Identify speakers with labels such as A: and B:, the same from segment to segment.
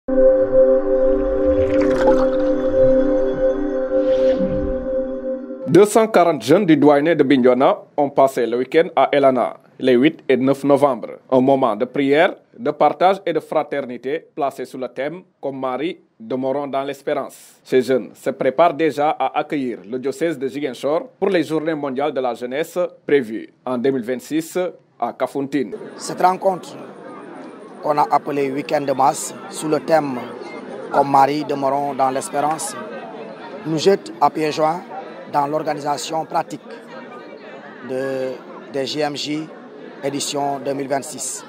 A: 240 jeunes du douanier de Bignona ont passé le week-end à Elana, les 8 et 9 novembre. Un moment de prière, de partage et de fraternité placé sous le thème « Comme Marie demeurons dans l'espérance ». Ces jeunes se préparent déjà à accueillir le diocèse de Ziguinchor pour les Journées mondiales de la jeunesse prévues en 2026 à Kafountine.
B: Cette rencontre qu'on a appelée Week-end de masse sous le thème « Comme Marie demeurons dans l'espérance » nous jette à pieds joints dans l'organisation pratique des JMJ édition 2026.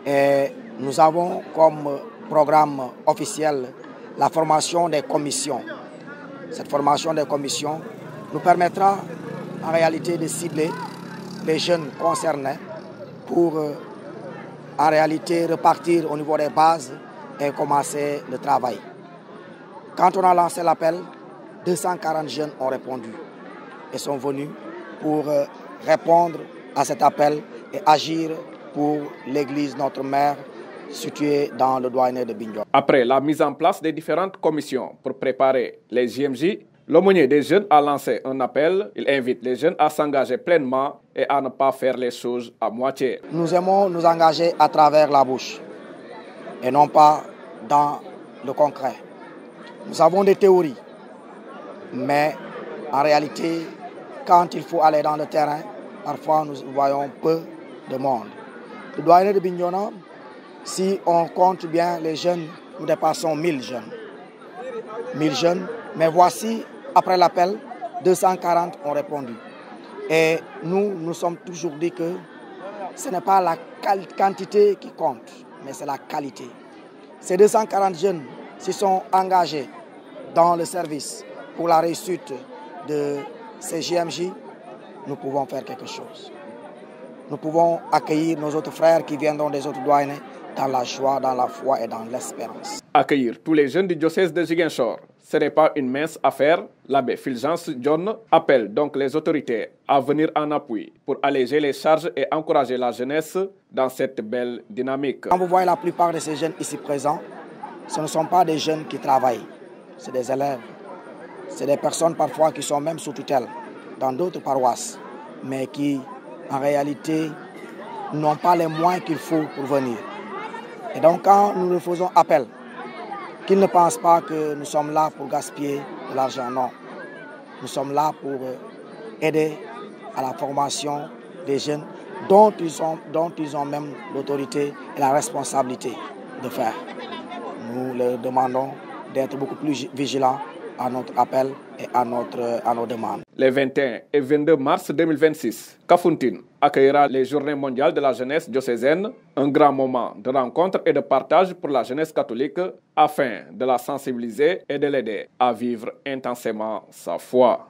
B: Et nous avons comme programme officiel la formation des commissions. Cette formation des commissions nous permettra en réalité de cibler les jeunes concernés pour en réalité repartir au niveau des bases et commencer le travail. Quand on a lancé l'appel, 240 jeunes ont répondu et sont venus pour répondre à cet appel et agir pour l'église Notre Mère située dans le douanier de Bignona.
A: Après la mise en place des différentes commissions pour préparer les JMJ, l'aumônier des jeunes a lancé un appel. Il invite les jeunes à s'engager pleinement et à ne pas faire les choses à moitié.
B: Nous aimons nous engager à travers la bouche et non pas dans le concret. Nous avons des théories, mais en réalité, quand il faut aller dans le terrain, parfois nous voyons peu de monde. Le douanier de Bignona, si on compte bien les jeunes, nous dépassons 1000 jeunes. 1000 jeunes, mais voici, après l'appel, 240 ont répondu. Et nous sommes toujours dit que ce n'est pas la quantité qui compte, mais c'est la qualité. Ces 240 jeunes se sont engagés dans le service pour la réussite de ces JMJ. Nous pouvons faire quelque chose. Nous pouvons accueillir nos autres frères qui viendront des autres douaniers dans la joie, dans la foi et dans l'espérance.
A: Accueillir tous les jeunes du diocèse de Ziguinchor, ce n'est pas une mince affaire. L'abbé Fulgence John appelle donc les autorités à venir en appui pour alléger les charges et encourager la jeunesse dans cette belle dynamique.
B: Quand vous voyez la plupart de ces jeunes ici présents, ce ne sont pas des jeunes qui travaillent, c'est des élèves. C'est des personnes parfois qui sont même sous tutelle dans d'autres paroisses, mais qui en réalité n'ont pas les moyens qu'il faut pour venir. Et donc quand nous leur faisons appel, qu'ils ne pensent pas que nous sommes là pour gaspiller de l'argent, non. Nous sommes là pour aider à la formation des jeunes dont ils ont même l'autorité et la responsabilité de faire. Nous leur demandons d'être beaucoup plus vigilants à notre appel et à nos demandes.
A: Les 21 et 22 mars 2026, Kafountine accueillera les Journées mondiales de la jeunesse diocésaine, un grand moment de rencontre et de partage pour la jeunesse catholique afin de la sensibiliser et de l'aider à vivre intensément sa foi.